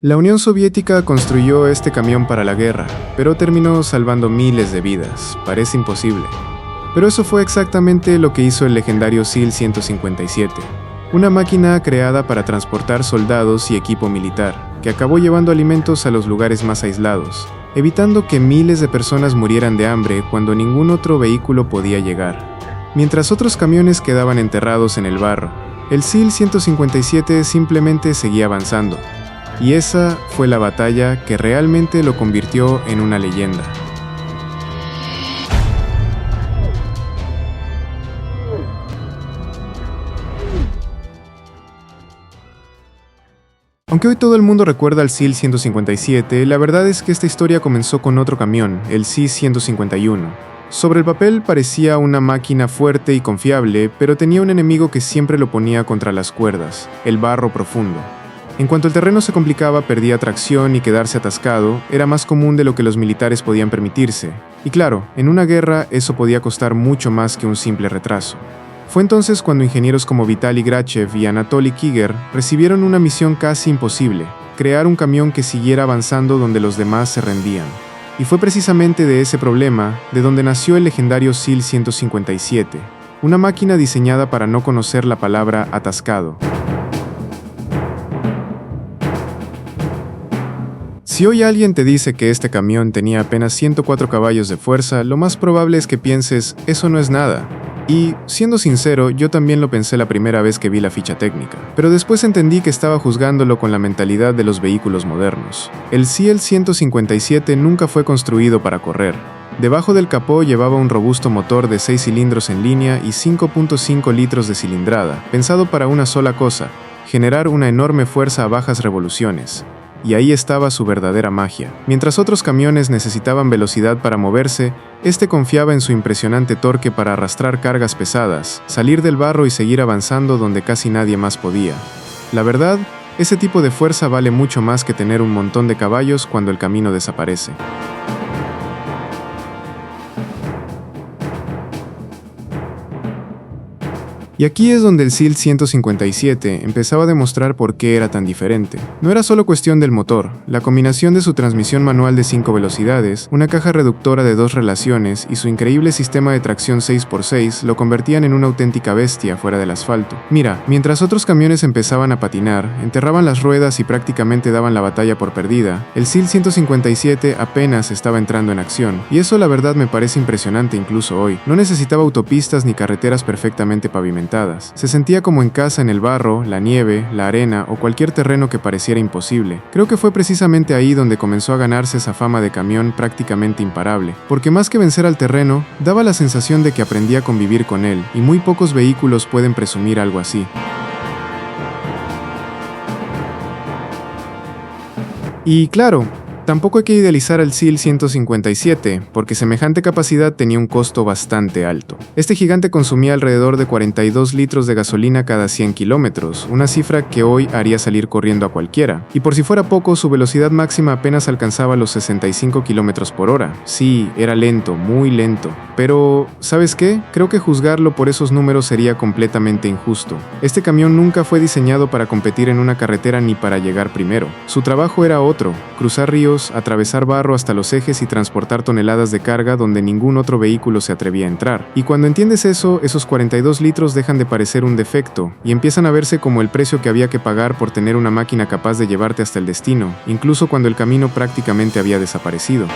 La Unión Soviética construyó este camión para la guerra, pero terminó salvando miles de vidas. Parece imposible. Pero eso fue exactamente lo que hizo el legendario SEAL-157, una máquina creada para transportar soldados y equipo militar, que acabó llevando alimentos a los lugares más aislados, evitando que miles de personas murieran de hambre cuando ningún otro vehículo podía llegar. Mientras otros camiones quedaban enterrados en el barro, el SEAL-157 simplemente seguía avanzando. Y esa fue la batalla que realmente lo convirtió en una leyenda. Aunque hoy todo el mundo recuerda al SEAL-157, la verdad es que esta historia comenzó con otro camión, el SEA-151. Sobre el papel parecía una máquina fuerte y confiable, pero tenía un enemigo que siempre lo ponía contra las cuerdas, el barro profundo. En cuanto el terreno se complicaba, perdía tracción y quedarse atascado era más común de lo que los militares podían permitirse. Y claro, en una guerra eso podía costar mucho más que un simple retraso. Fue entonces cuando ingenieros como Vitaly Grachev y Anatoly Kiger recibieron una misión casi imposible: crear un camión que siguiera avanzando donde los demás se rendían. Y fue precisamente de ese problema de donde nació el legendario SEAL-157, una máquina diseñada para no conocer la palabra atascado. Si hoy alguien te dice que este camión tenía apenas 104 caballos de fuerza, lo más probable es que pienses, eso no es nada. Y, siendo sincero, yo también lo pensé la primera vez que vi la ficha técnica, pero después entendí que estaba juzgándolo con la mentalidad de los vehículos modernos. El SEAL-157 nunca fue construido para correr. Debajo del capó llevaba un robusto motor de 6 cilindros en línea y 5.5 litros de cilindrada, pensado para una sola cosa: generar una enorme fuerza a bajas revoluciones. Y ahí estaba su verdadera magia. Mientras otros camiones necesitaban velocidad para moverse, este confiaba en su impresionante torque para arrastrar cargas pesadas, salir del barro y seguir avanzando donde casi nadie más podía. La verdad, ese tipo de fuerza vale mucho más que tener un montón de caballos cuando el camino desaparece. Y aquí es donde el SEAL-157 empezaba a demostrar por qué era tan diferente. No era solo cuestión del motor, la combinación de su transmisión manual de 5 velocidades, una caja reductora de 2 relaciones y su increíble sistema de tracción 6x6 lo convertían en una auténtica bestia fuera del asfalto. Mira, mientras otros camiones empezaban a patinar, enterraban las ruedas y prácticamente daban la batalla por perdida, el SEAL-157 apenas estaba entrando en acción. Y eso la verdad me parece impresionante incluso hoy. No necesitaba autopistas ni carreteras perfectamente pavimentadas. Se sentía como en casa en el barro, la nieve, la arena o cualquier terreno que pareciera imposible. Creo que fue precisamente ahí donde comenzó a ganarse esa fama de camión prácticamente imparable, porque más que vencer al terreno, daba la sensación de que aprendía a convivir con él, y muy pocos vehículos pueden presumir algo así. Y claro, tampoco hay que idealizar al SEAL-157, porque semejante capacidad tenía un costo bastante alto. Este gigante consumía alrededor de 42 litros de gasolina cada 100 kilómetros, una cifra que hoy haría salir corriendo a cualquiera. Y por si fuera poco, su velocidad máxima apenas alcanzaba los 65 kilómetros por hora. Sí, era lento, muy lento. Pero, ¿sabes qué? Creo que juzgarlo por esos números sería completamente injusto. Este camión nunca fue diseñado para competir en una carretera ni para llegar primero. Su trabajo era otro: cruzar ríos, atravesar barro hasta los ejes y transportar toneladas de carga donde ningún otro vehículo se atrevía a entrar. Y cuando entiendes eso, esos 42 litros dejan de parecer un defecto y empiezan a verse como el precio que había que pagar por tener una máquina capaz de llevarte hasta el destino, incluso cuando el camino prácticamente había desaparecido.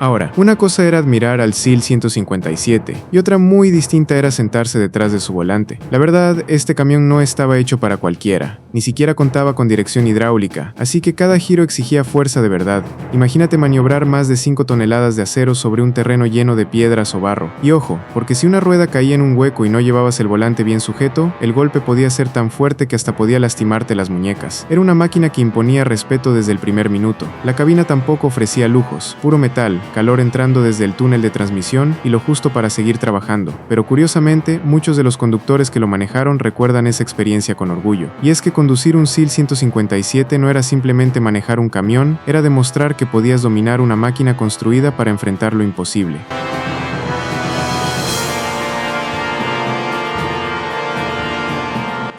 Ahora, una cosa era admirar al SEAL-157 y otra muy distinta era sentarse detrás de su volante. La verdad, este camión no estaba hecho para cualquiera, ni siquiera contaba con dirección hidráulica, así que cada giro exigía fuerza de verdad. Imagínate maniobrar más de 5 toneladas de acero sobre un terreno lleno de piedras o barro. Y ojo, porque si una rueda caía en un hueco y no llevabas el volante bien sujeto, el golpe podía ser tan fuerte que hasta podía lastimarte las muñecas. Era una máquina que imponía respeto desde el primer minuto. La cabina tampoco ofrecía lujos, puro metal, calor entrando desde el túnel de transmisión y lo justo para seguir trabajando. Pero curiosamente, muchos de los conductores que lo manejaron recuerdan esa experiencia con orgullo. Y es que conducir un SEAL-157 no era simplemente manejar un camión, era demostrar que podías dominar una máquina construida para enfrentar lo imposible.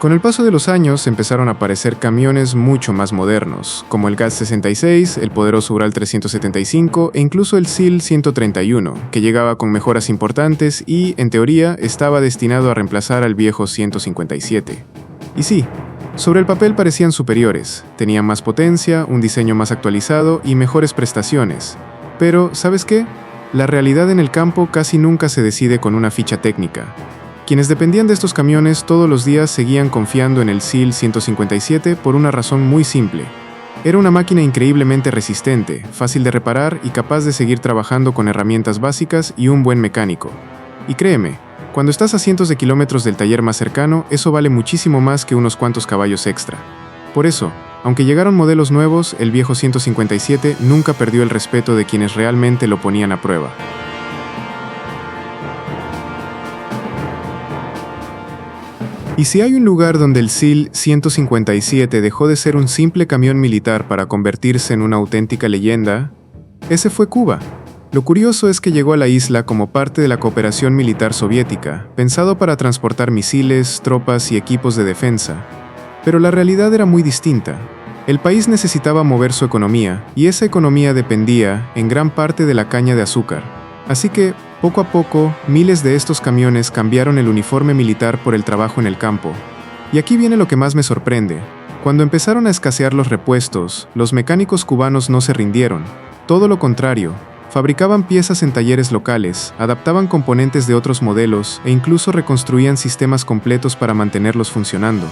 Con el paso de los años empezaron a aparecer camiones mucho más modernos, como el GAZ 66, el poderoso Ural 375 e incluso el SEAL 131, que llegaba con mejoras importantes y, en teoría, estaba destinado a reemplazar al viejo 157. Y sí, sobre el papel parecían superiores, tenían más potencia, un diseño más actualizado y mejores prestaciones. Pero, ¿sabes qué? La realidad en el campo casi nunca se decide con una ficha técnica. Quienes dependían de estos camiones todos los días seguían confiando en el SEAL 157 por una razón muy simple. Era una máquina increíblemente resistente, fácil de reparar y capaz de seguir trabajando con herramientas básicas y un buen mecánico. Y créeme, cuando estás a cientos de kilómetros del taller más cercano, eso vale muchísimo más que unos cuantos caballos extra. Por eso, aunque llegaron modelos nuevos, el viejo 157 nunca perdió el respeto de quienes realmente lo ponían a prueba. Y si hay un lugar donde el SEAL 157 dejó de ser un simple camión militar para convertirse en una auténtica leyenda, ese fue Cuba. Lo curioso es que llegó a la isla como parte de la cooperación militar soviética, pensado para transportar misiles, tropas y equipos de defensa. Pero la realidad era muy distinta. El país necesitaba mover su economía, y esa economía dependía, en gran parte, de la caña de azúcar. Así que, poco a poco, miles de estos camiones cambiaron el uniforme militar por el trabajo en el campo. Y aquí viene lo que más me sorprende. Cuando empezaron a escasear los repuestos, los mecánicos cubanos no se rindieron. Todo lo contrario, fabricaban piezas en talleres locales, adaptaban componentes de otros modelos e incluso reconstruían sistemas completos para mantenerlos funcionando.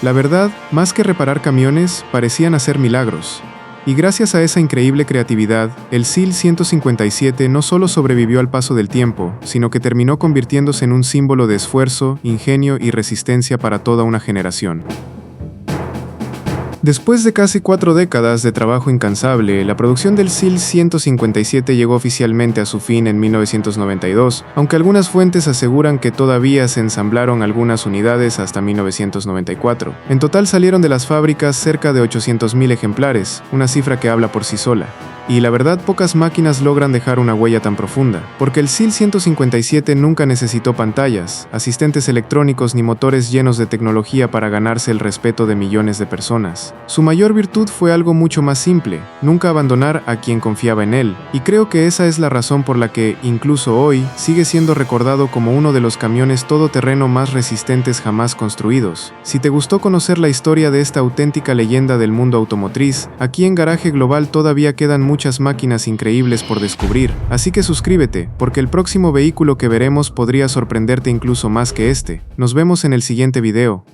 La verdad, más que reparar camiones, parecían hacer milagros. Y gracias a esa increíble creatividad, el SEAL 157 no solo sobrevivió al paso del tiempo, sino que terminó convirtiéndose en un símbolo de esfuerzo, ingenio y resistencia para toda una generación. Después de casi 4 décadas de trabajo incansable, la producción del SEAL 157 llegó oficialmente a su fin en 1992, aunque algunas fuentes aseguran que todavía se ensamblaron algunas unidades hasta 1994. En total salieron de las fábricas cerca de 800,000 ejemplares, una cifra que habla por sí sola. Y la verdad, pocas máquinas logran dejar una huella tan profunda, porque el SEAL 157 nunca necesitó pantallas, asistentes electrónicos ni motores llenos de tecnología para ganarse el respeto de millones de personas. Su mayor virtud fue algo mucho más simple, nunca abandonar a quien confiaba en él, y creo que esa es la razón por la que, incluso hoy, sigue siendo recordado como uno de los camiones todoterreno más resistentes jamás construidos. Si te gustó conocer la historia de esta auténtica leyenda del mundo automotriz, aquí en Garaje Global todavía quedan muchas máquinas increíbles por descubrir, así que suscríbete, porque el próximo vehículo que veremos podría sorprenderte incluso más que este. Nos vemos en el siguiente video.